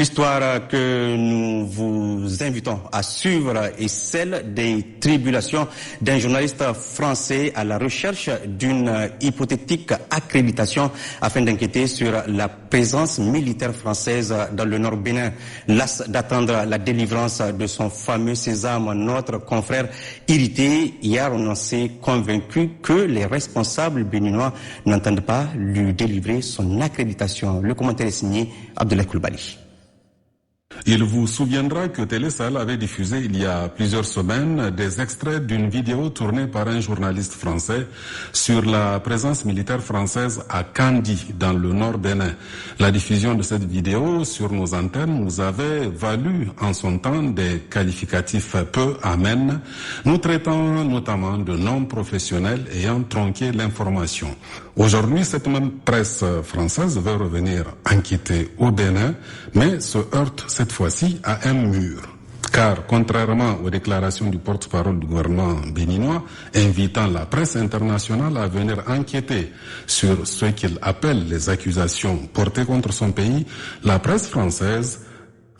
L'histoire que nous vous invitons à suivre est celle des tribulations d'un journaliste français à la recherche d'une hypothétique accréditation afin d'enquêter sur la présence militaire française dans le Nord Bénin. Las d'attendre la délivrance de son fameux sésame, notre confrère irrité hier on s'est convaincu que les responsables béninois n'entendent pas lui délivrer son accréditation. Le commentaire est signé Abdoulaye Koulibaly. Il vous souviendra que Télé Sahel avait diffusé il y a plusieurs semaines des extraits d'une vidéo tournée par un journaliste français sur la présence militaire française à Kandi, dans le nord Bénin. La diffusion de cette vidéo sur nos antennes nous avait valu en son temps des qualificatifs peu amènes, nous traitant notamment de non-professionnels ayant tronqué l'information. Aujourd'hui, cette même presse française veut revenir enquêter au Bénin, mais se heurte cette fois-ci à un mur. Car, contrairement aux déclarations du porte-parole du gouvernement béninois, invitant la presse internationale à venir enquêter sur ce qu'il appelle les accusations portées contre son pays, la presse française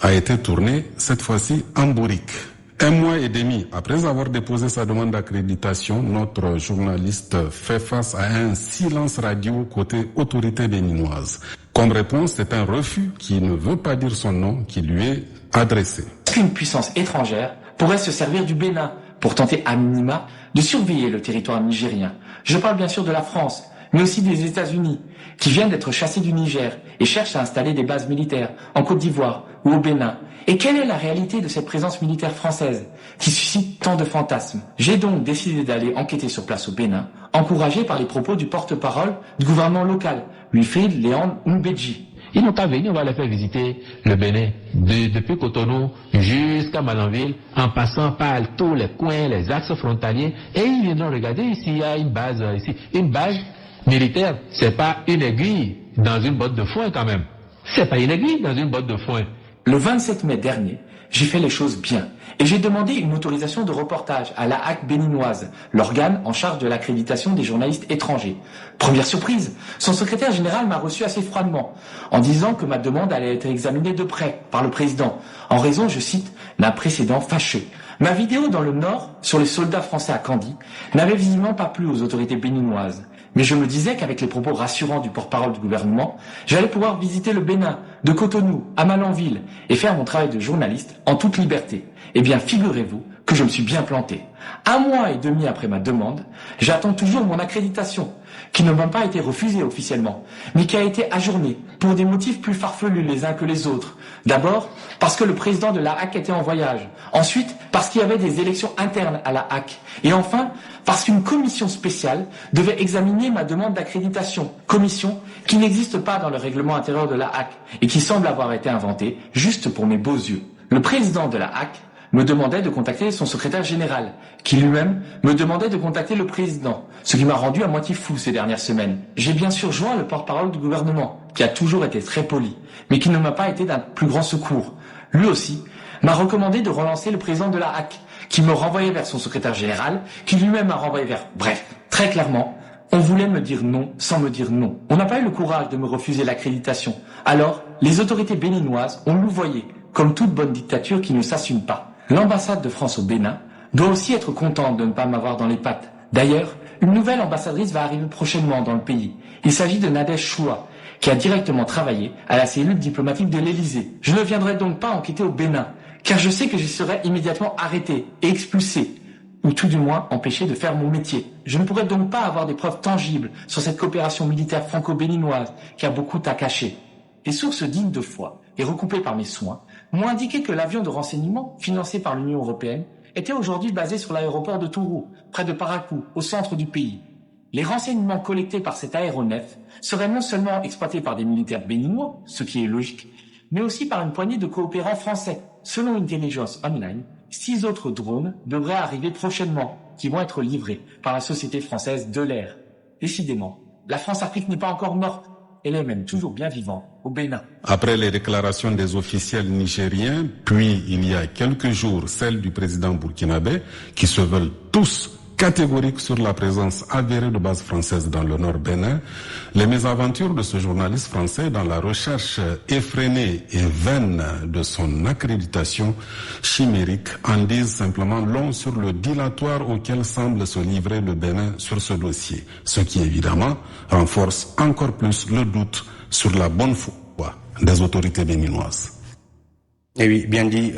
a été tournée cette fois-ci en bourrique. Un mois et demi après avoir déposé sa demande d'accréditation, notre journaliste fait face à un silence radio côté autorité béninoise. Comme réponse, c'est un refus qui ne veut pas dire son nom qui lui est adressé. Une puissance étrangère pourrait se servir du Bénin pour tenter à minima de surveiller le territoire nigérien. Je parle bien sûr de la France, mais aussi des États-Unis, qui viennent d'être chassés du Niger et cherchent à installer des bases militaires en Côte d'Ivoire ou au Bénin. Et quelle est la réalité de cette présence militaire française qui suscite tant de fantasmes? J'ai donc décidé d'aller enquêter sur place au Bénin, encouragé par les propos du porte-parole du gouvernement local, Wilfried Léon Mbedji. Ils n'ont qu'à venir, on va les faire visiter le Bénin, depuis Cotonou jusqu'à Malanville, en passant par tous les coins, les axes frontaliers, et ils viendront regarder ici, il y a une base ici, une base militaire. C'est pas une aiguille dans une botte de foin quand même. C'est pas une aiguille dans une botte de foin. Le 27 mai dernier, j'ai fait les choses bien et j'ai demandé une autorisation de reportage à la HAC béninoise, l'organe en charge de l'accréditation des journalistes étrangers. Première surprise, son secrétaire général m'a reçu assez froidement, en disant que ma demande allait être examinée de près par le président, en raison, je cite, d'un précédent fâcheux. Ma vidéo dans le Nord, sur les soldats français à Kandi, n'avait visiblement pas plu aux autorités béninoises. Mais je me disais qu'avec les propos rassurants du porte-parole du gouvernement, j'allais pouvoir visiter le Bénin, de Cotonou à Malanville, et faire mon travail de journaliste en toute liberté. Eh bien, figurez-vous que je me suis bien planté. 1 mois et demi après ma demande, j'attends toujours mon accréditation, qui ne m'a pas été refusée officiellement, mais qui a été ajournée pour des motifs plus farfelus les uns que les autres. D'abord, parce que le président de la HAC était en voyage. Ensuite, parce qu'il y avait des élections internes à la HAC. Et enfin, parce qu'une commission spéciale devait examiner ma demande d'accréditation. Commission qui n'existe pas dans le règlement intérieur de la HAC et qui semble avoir été inventée juste pour mes beaux yeux. Le président de la HAC me demandait de contacter son secrétaire général, qui lui-même me demandait de contacter le président, ce qui m'a rendu à moitié fou ces dernières semaines. J'ai bien sûr joint le porte-parole du gouvernement, qui a toujours été très poli, mais qui ne m'a pas été d'un plus grand secours. Lui aussi m'a recommandé de relancer le président de la HAC, qui me renvoyait vers son secrétaire général, qui lui-même m'a renvoyé vers... Bref, très clairement, on voulait me dire non sans me dire non. On n'a pas eu le courage de me refuser l'accréditation. Alors, les autorités béninoises ont louvoyé, comme toute bonne dictature qui ne s'assume pas. L'ambassade de France au Bénin doit aussi être contente de ne pas m'avoir dans les pattes. D'ailleurs, une nouvelle ambassadrice va arriver prochainement dans le pays. Il s'agit de Nadège Choua, qui a directement travaillé à la cellule diplomatique de l'Élysée. Je ne viendrai donc pas enquêter au Bénin, car je sais que j'y serai immédiatement arrêté et expulsé, ou tout du moins empêché de faire mon métier. Je ne pourrai donc pas avoir des preuves tangibles sur cette coopération militaire franco-béninoise qui a beaucoup à cacher. Des sources dignes de foi et recoupées par mes soins m'ont indiqué que l'avion de renseignement, financé par l'Union européenne, était aujourd'hui basé sur l'aéroport de Tourou, près de Parakou, au centre du pays. Les renseignements collectés par cet aéronef seraient non seulement exploités par des militaires béninois, ce qui est logique, mais aussi par une poignée de coopérants français. Selon Intelligence Online, 6 autres drones devraient arriver prochainement, qui vont être livrés par la société française de l'air. Décidément, la France-Afrique n'est pas encore morte. Elle est même toujours bien vivante au Bénin. Après les déclarations des officiels nigériens, puis il y a quelques jours celles du président burkinabé, qui se veulent tous catégorique sur la présence avérée de bases françaises dans le Nord Bénin, les mésaventures de ce journaliste français dans la recherche effrénée et vaine de son accréditation chimérique en disent simplement long sur le dilatoire auquel semble se livrer le Bénin sur ce dossier, ce qui évidemment renforce encore plus le doute sur la bonne foi des autorités béninoises. Et oui, bien dit.